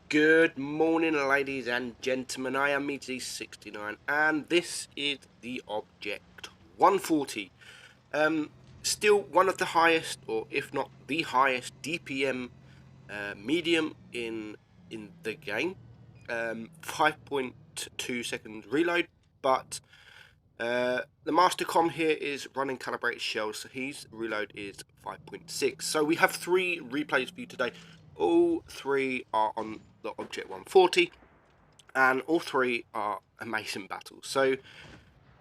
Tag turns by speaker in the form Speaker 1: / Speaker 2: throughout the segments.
Speaker 1: Good morning, ladies and gentlemen. I am Meadsyreplays and this is the Object 140. Still one of the highest, or if not the highest, DPM medium in the game. 5.2 seconds reload, but the Mastercom here is running calibrated shells, so his reload is 5.6. So we have 3 replays for you today. All 3 are on the Object 140, and all 3 are amazing battles. So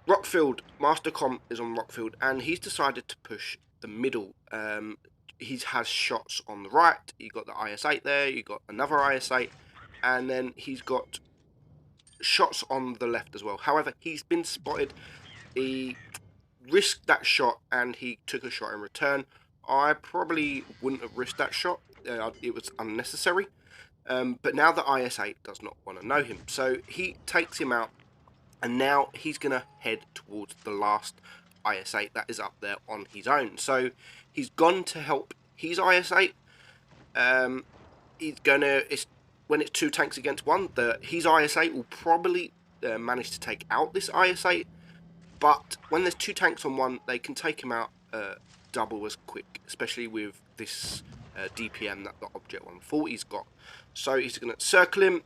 Speaker 1: Rockfield, Mastercom is on Rockfield, and he's decided to push the middle. He has shots on the right. You got the IS-8 there. You got another IS-8, and then he's got shots on the left as well. However, he's been spotted. He risked that shot and he took a shot in return. I probably wouldn't have risked that shot. It was unnecessary. But now the IS-8 does not want to know him. So he takes him out, and now he's going to head towards the last IS-8 that is up there on his own. So he's gone to help his IS-8. He's going to... when it's 2 tanks against 1, his IS-8 will probably manage to take out this IS-8. But when there's 2 tanks on 1, they can take him out double as quick, especially with this DPM that the Object 140's got. So he's going to circle him.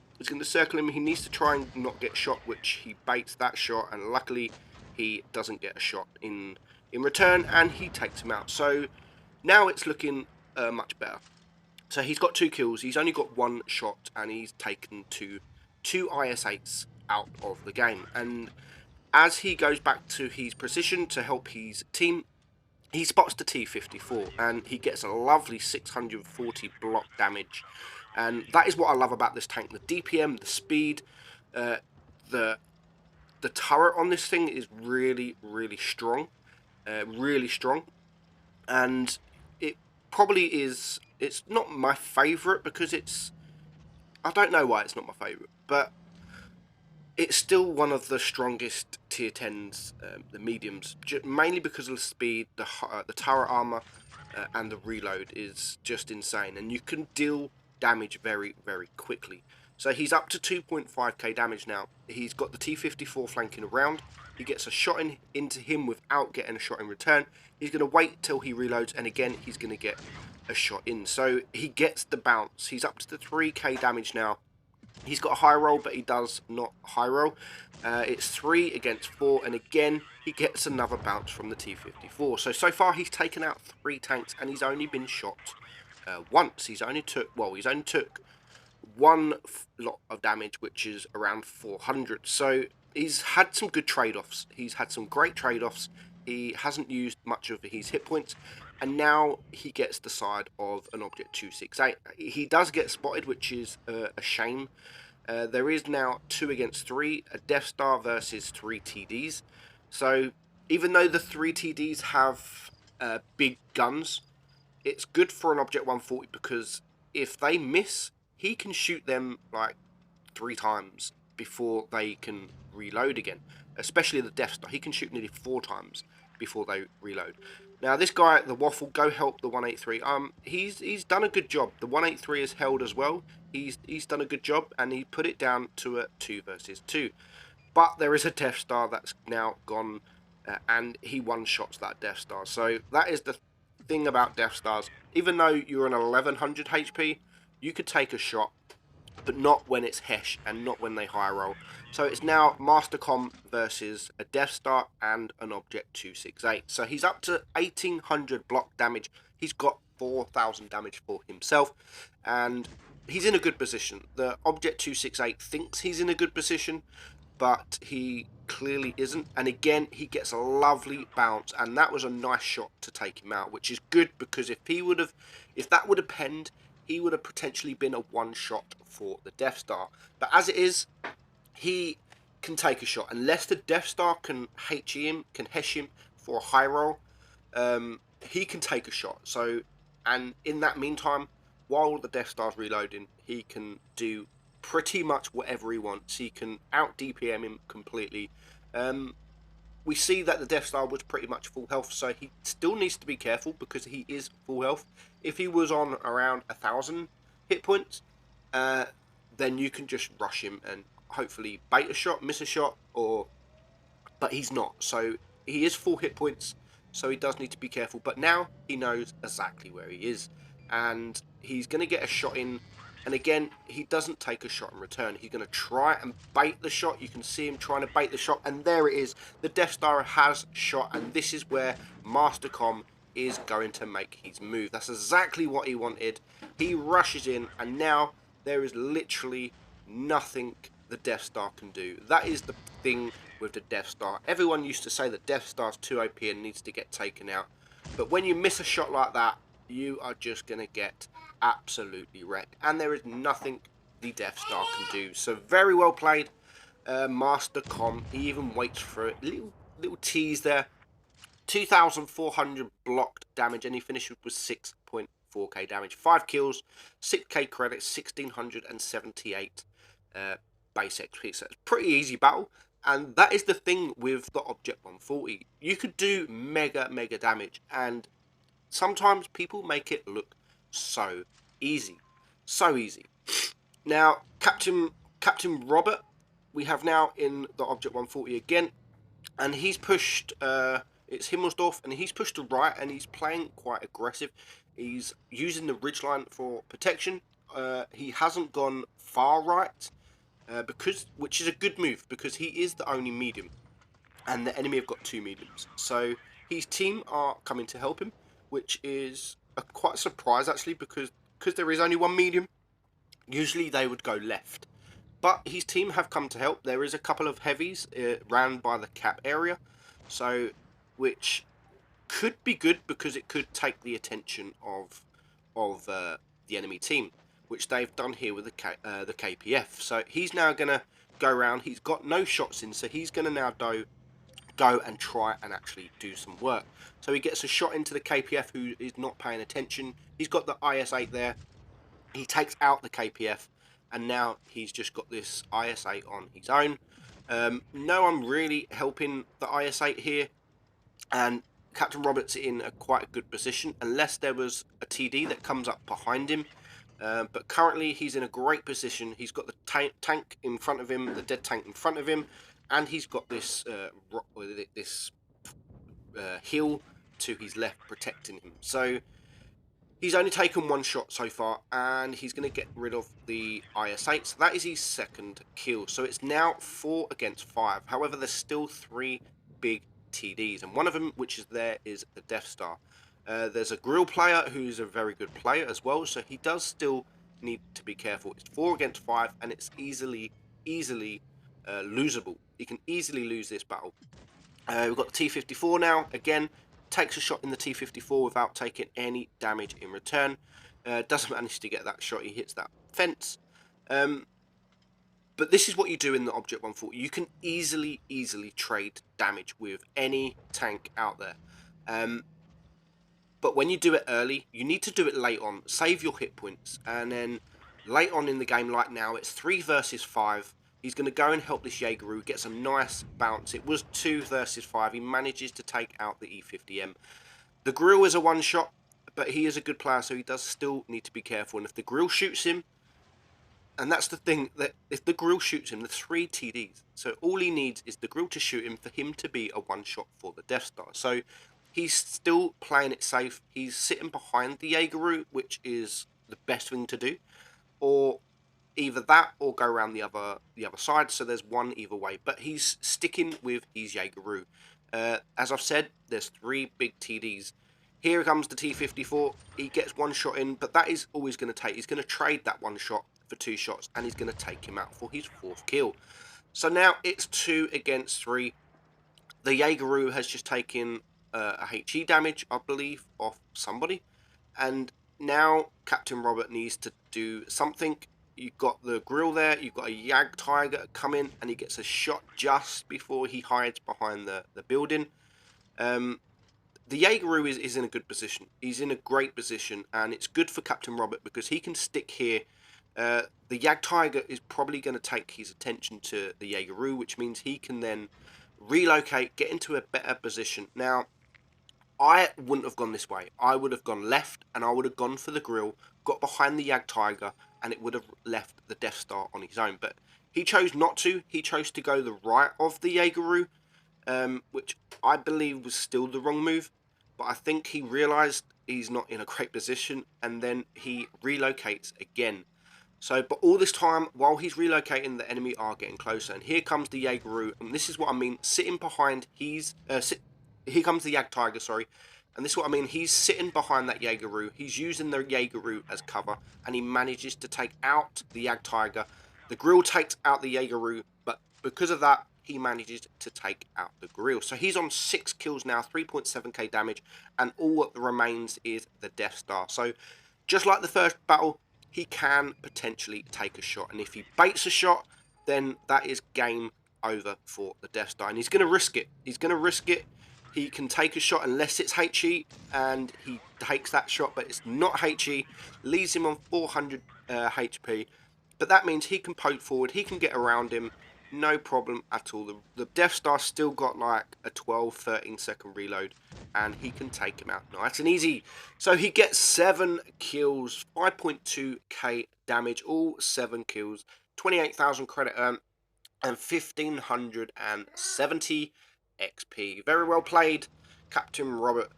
Speaker 1: He needs to try and not get shot, which he baits that shot, and luckily he doesn't get a shot in return, and he takes him out. So now it's looking much better. So he's got 2 kills. He's only got 1 shot, and he's taken two IS-8s out of the game. And as he goes back to his position to help his team, he spots the T-54 and he gets a lovely 640 block damage. And that is what I love about this tank. The DPM, the speed, the turret on this thing is really, really strong. And it probably is... it's not my favourite because it's... I don't know why it's not my favourite, but it's still one of the strongest tier 10s, the mediums, mainly because of the speed, the turret armor, and the reload is just insane. And you can deal damage very, very quickly. So he's up to 2.5k damage now. He's got the T-54 flanking around. He gets a shot into him without getting a shot in return. He's going to wait till he reloads, and again, he's going to get a shot in. So he gets the bounce. He's up to the 3k damage now. He's got a high roll, but he does not high roll. It's 3 against 4, and again, he gets another bounce from the T-54. So far, he's taken out 3 tanks, and he's only been shot once. He's only took 1 lot of damage, which is around 400. So he's had some good trade-offs. He's had some great trade-offs. He hasn't used much of his hit points, and now he gets the side of an Object 268. He does get spotted, which is a shame. There is now 2 against 3, a Death Star versus 3 TDs. So even though the 3 TDs have big guns, it's good for an Object 140 because if they miss, he can shoot them like 3 times before they can reload again. Especially the Death Star, he can shoot nearly 4 times before they reload. Now this guy, the Waffle, go help the 183. He's done a good job. The 183 is held as well. He's done a good job, and he put it down to a 2 versus 2. But there is a Death Star that's now gone, and he one-shots that Death Star. So that is the thing about Death Stars. Even though you're an 1100 HP, you could take a shot, but not when it's Hesh and not when they high roll. So it's now Mastercom versus a Death Star and an Object 268. So he's up to 1800 block damage. He's got 4000 damage for himself, and he's in a good position. The Object 268 thinks he's in a good position, but he clearly isn't. And again, he gets a lovely bounce, and that was a nice shot to take him out, which is good because if that would have penned, he would have potentially been a one-shot for the Death Star. But as it is, he can take a shot. Unless the Death Star can hesh him for a high roll, he can take a shot. So, and in that meantime, while the Death Star's reloading, he can do pretty much whatever he wants. He can out-DPM him completely. We see that the Death Star was pretty much full health, so he still needs to be careful because he is full health. If he was on around 1000 hit points, then you can just rush him and hopefully bait a shot, miss a shot, but he's not. So he is 4 hit points, so he does need to be careful. But now he knows exactly where he is, and he's going to get a shot in. And again, he doesn't take a shot in return. He's going to try and bait the shot. You can see him trying to bait the shot, and there it is. The Death Star has shot, and this is where Mastercom is going to make his move. That's exactly what he wanted. He rushes in, and now there is literally nothing the Death Star can do. That is the thing with the Death Star. Everyone used to say that Death Star's too OP and needs to get taken out. But when you miss a shot like that, you are just going to get absolutely wrecked. And there is nothing the Death Star can do. So very well played, Master Com. He even waits for it. Little tease there. 2,400 blocked damage, and he finished with 6.4k damage. 5 kills, 6k credits, 1,678 base XP. So it's a pretty easy battle. And that is the thing with the Object 140. You could do mega damage, and sometimes people make it look so easy. So easy. Now, Captain Robert, we have now in the Object 140 again, and he's pushed, it's Himmelsdorf, and he's pushed to right, and he's playing quite aggressive. He's using the ridgeline for protection. He hasn't gone far right, which is a good move, because he is the only medium, and the enemy have got 2 mediums. So his team are coming to help him, which is quite a surprise actually, because there is only 1 medium. Usually they would go left, but his team have come to help. There is a couple of heavies ran by the cap area, so which could be good, because it could take the attention of the enemy team, which they've done here with the KPF. So he's now going to go around. He's got no shots in, so he's going to now go and try and actually do some work. So he gets a shot into the KPF, who is not paying attention. He's got the IS-8 there. He takes out the KPF, and now he's just got this IS-8 on his own. No one really helping the IS-8 here, and Captain Roberts in quite a good position, unless there was a TD that comes up behind him. But currently he's in a great position. He's got the tank in front of him, the dead tank in front of him, and he's got this hill to his left protecting him. So he's only taken 1 shot so far, and he's going to get rid of the IS-8. So that is his 2nd kill. So it's now 4 against 5. However, there's still 3 big TDs, and one of them, which is there, is the Death Star. There's a grill player who's a very good player as well, so he does still need to be careful. It's 4 against 5, and it's easily losable. He can easily lose this battle. We've got the T-54 now. Again, takes a shot in the T-54 without taking any damage in return. Doesn't manage to get that shot. He hits that fence. But this is what you do in the Object 140. You can easily trade damage with any tank out there. But when you do it early, you need to do it late on. Save your hit points. And then late on in the game, like now, it's 3 versus 5. He's going to go and help this Jaegeru, get some nice bounce. It was 2 versus 5. He manages to take out the E50M. The grill is a 1-shot, but he is a good player, so he does still need to be careful. And if the grill shoots him, and that's the thing, that if the grill shoots him, the 3 TDs. So all he needs is the grill to shoot him for him to be a 1-shot for the Death Star. So he's still playing it safe. He's sitting behind the Jaegeru, which is the best thing to do. Or either that or go around the other side. So there's one either way. But he's sticking with his Jaegeru. As I've said, there's 3 big TDs. Here comes the T-54. He gets 1 shot in, but that is all he's going to take. He's going to trade that 1 shot for 2 shots, and he's going to take him out for his 4th kill. So now it's 2 against 3. The Jaegeru has just taken a HE damage, I believe, off somebody. And now Captain Robert needs to do something. You've got the grill there, you've got a Yag Tiger come in, and he gets a shot just before he hides behind the building. The Jaegeru is in a good position. He's in a great position, and it's good for Captain Robert because he can stick here. The Yag Tiger is probably going to take his attention to the Jaegeru, which means he can then relocate, get into a better position. Now, I wouldn't have gone this way. I would have gone left, and I would have gone for the grill, got behind the Yag Tiger, and it would have left the Death Star on his own. But he chose not to. He chose to go the right of the Jaegeru, which I believe was still the wrong move. But I think he realised he's not in a great position, and then he relocates again. So, but all this time, while he's relocating, the enemy are getting closer. And here comes the Jaegeru, and this is what I mean, sitting behind, here comes the Jagdtiger, sorry. And this is what I mean, he's sitting behind that Jaegeru, he's using the Jaegeru as cover, and he manages to take out the Jagdtiger. The grill takes out the Jaegeru, but because of that, he manages to take out the grill. So he's on 6 kills now, 3.7k damage, and all that remains is the Death Star. So, just like the first battle, he can potentially take a shot. And if he baits a shot, then that is game over for the Death Star. And he's going to risk it. He's going to risk it. He can take a shot unless it's HE, and he takes that shot, but it's not HE. Leaves him on 400 HP. But that means he can poke forward. He can get around him. No problem at all. The Death Star still got like a 12-13 second reload, and he can take him out nice and easy. So he gets 7 kills, 5.2k damage, all 7 kills, 28,000 credit earned, and 1,570 XP. Very well played, Captain Robert.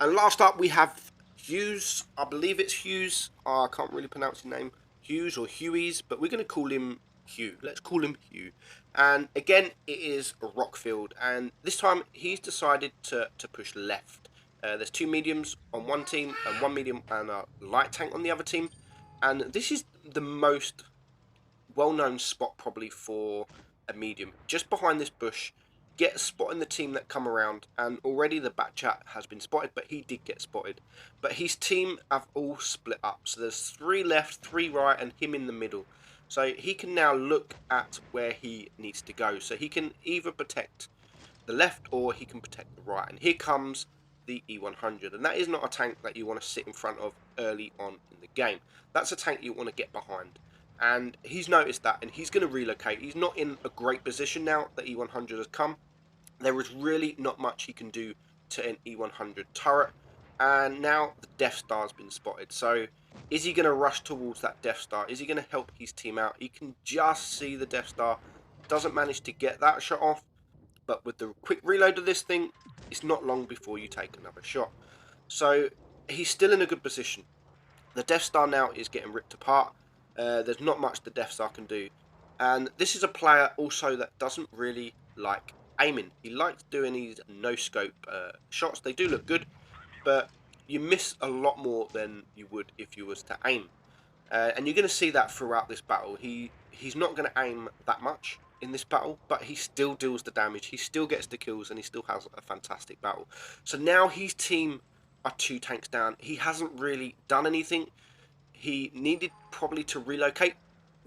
Speaker 1: And last up we have Hughes. I believe it's Hughes. I can't really pronounce his name. Hughes or Huey's, but we're going to call him Hugh. Let's call him Hugh. And again, it is a rock field, and this time he's decided to push left. There's 2 mediums on one team, and 1 medium and a light tank on the other team. And this is the most well-known spot probably for a medium. Just behind this bush, get a spot in the team that come around, and already the back chat has been spotted, but he did get spotted. But his team have all split up, so there's 3 left, 3 right, and him in the middle. So he can now look at where he needs to go. So he can either protect the left or he can protect the right. And here comes the E100. And that is not a tank that you want to sit in front of early on in the game. That's a tank you want to get behind. And he's noticed that, and he's going to relocate. He's not in a great position now that E100 has come. There is really not much he can do to an E100 turret. And now the Death Star has been spotted. So is he going to rush towards that Death Star? Is he going to help his team out? He can just see the Death Star. Doesn't manage to get that shot off. But with the quick reload of this thing, it's not long before you take another shot. So he's still in a good position. The Death Star now is getting ripped apart. There's not much the Death Star can do. And this is a player also that doesn't really like aiming. He likes doing these no-scope shots. They do look good, but you miss a lot more than you would if you was to aim. And you're going to see that throughout this battle. He's not going to aim that much in this battle, but he still deals the damage. He still gets the kills, and he still has a fantastic battle. So now his team are 2 tanks down. He hasn't really done anything. He needed probably to relocate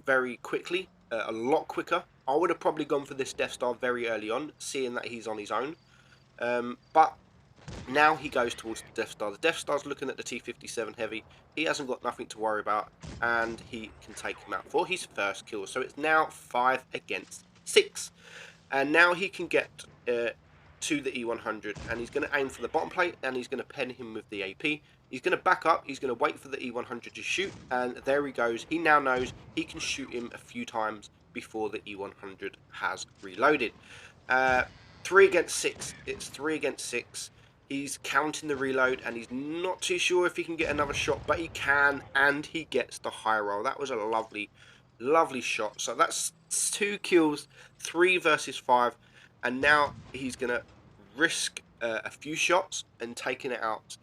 Speaker 1: very quickly, a lot quicker. I would have probably gone for this Death Star very early on, seeing that he's on his own. But now he goes towards the Death Star. The Death Star's looking at the T-57 Heavy. He hasn't got nothing to worry about, and he can take him out for his first kill. So it's now 5 against 6. And now he can get to the E100, and he's going to aim for the bottom plate, and he's going to pen him with the AP. He's going to back up, he's going to wait for the E100 to shoot, and there he goes. He now knows he can shoot him a few times before the E100 has reloaded. 3 against 6. It's 3 against 6. He's counting the reload, and he's not too sure if he can get another shot, but he can, and he gets the high roll. That was a lovely, lovely shot. So that's 2 kills, 3 versus 5, and now he's going to risk a few shots and taking it out.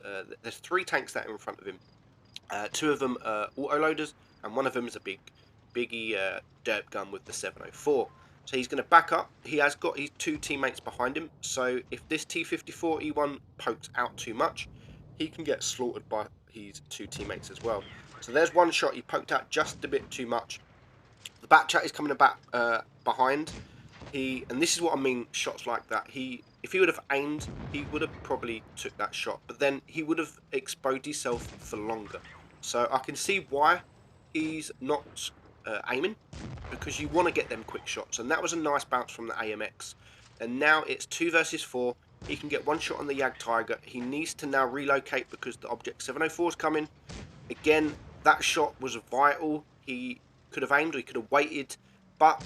Speaker 1: There's 3 tanks that are in front of him. 2 of them are autoloaders, and 1 of them is a biggie derp gun with the 704. So he's going to back up. He has got his 2 teammates behind him. So if this T-54 E1 pokes out too much, he can get slaughtered by his 2 teammates as well. So there's 1 shot. He poked out just a bit too much. The back chat is coming back behind. And this is what I mean, shots like that. If he would have aimed, he would have probably took that shot. But then he would have exposed himself for longer. So I can see why he's not aiming, because you want to get them quick shots. And that was a nice bounce from the AMX. And now it's 2 versus 4. He can get 1 shot on the Jagdtiger. He needs to now relocate because the Object 704 is coming. Again, that shot was vital. He could have aimed or he could have waited, but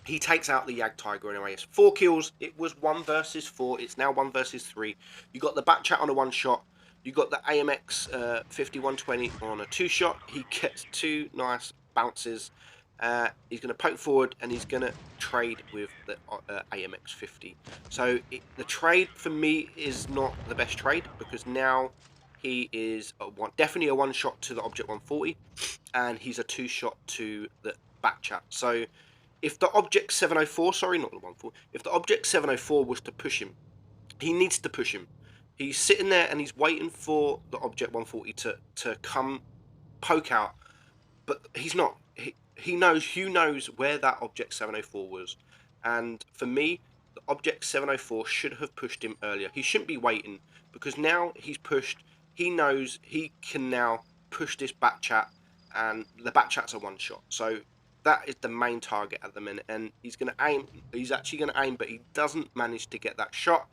Speaker 1: he takes out the Yag Tiger anyway. It's 4 kills. It was 1 versus 4. It's now 1 versus 3. You got the back chat on a 1-shot. You got the AMX 5120 on a 2-shot. He gets 2 nice bounces. He's going to poke forward and he's going to trade with the AMX 50. So the trade for me is not the best trade, because now he is definitely a 1-shot to the Object 140, and he's a 2-shot to the back chat. So if the Object 704, sorry, not the 140, if the Object 704 was to push him, he needs to push him. He's sitting there and he's waiting for the Object 140 to come poke out, but he's not. He knows, Hugh knows where that Object 704 was, and for me, the Object 704 should have pushed him earlier. He shouldn't be waiting, because now he's pushed. He knows he can now push this back chat, and the back chat's a 1-shot. So that is the main target at the minute, and he's going to aim. He's actually going to aim, but he doesn't manage to get that shot.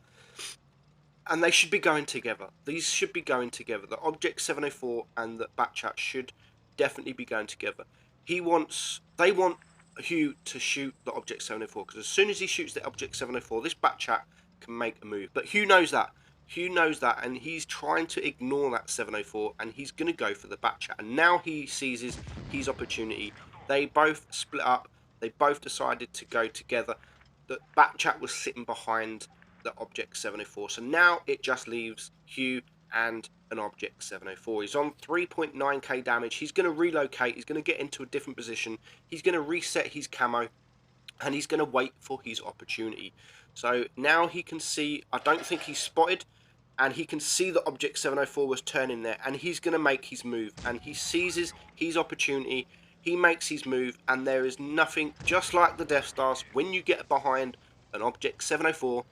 Speaker 1: And they should be going together. These should be going together. The Object 704 and the back chat should definitely be going together. They want Hugh to shoot the Object 704, because as soon as he shoots the Object 704, this back chat can make a move. But Hugh knows that. Hugh knows that, and he's trying to ignore that 704, and he's going to go for the back chat. And now he seizes his opportunity. They both split up. They both decided to go together. The back chat was sitting behind the Object 704. So now it just leaves Hugh and an Object 704. He's on 3.9k damage. He's going to relocate. He's going to get into a different position. He's going to reset his camo, and he's going to wait for his opportunity. So now he can see, I don't think he's spotted, and he can see the Object 704 was turning there, and he's going to make his move, and he seizes his opportunity. He makes his move, and there is nothing, just like the Death Stars, when you get behind an Object 704,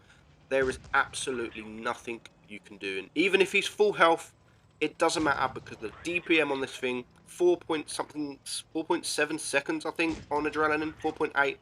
Speaker 1: there is absolutely nothing you can do. And even if he's full health, it doesn't matter, because the DPM on this thing, 4.7 seconds, I think, on adrenaline, 4.8,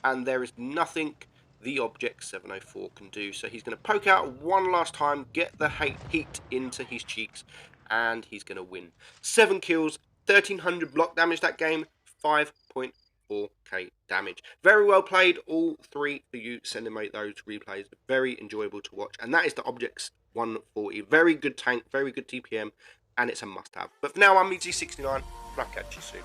Speaker 1: and there is nothing the Object 704 can do. So he's going to poke out one last time, get the heat into his cheeks, and he's going to win. 7 kills, 1300 block damage that game, 5.4k damage. Very well played, all 3 for you sending me those replays. Very enjoyable to watch, and that is the Objects 140. Very good tank, very good DPM, and it's a must-have. But for now, I'm Meadsy69, and I'll catch you soon.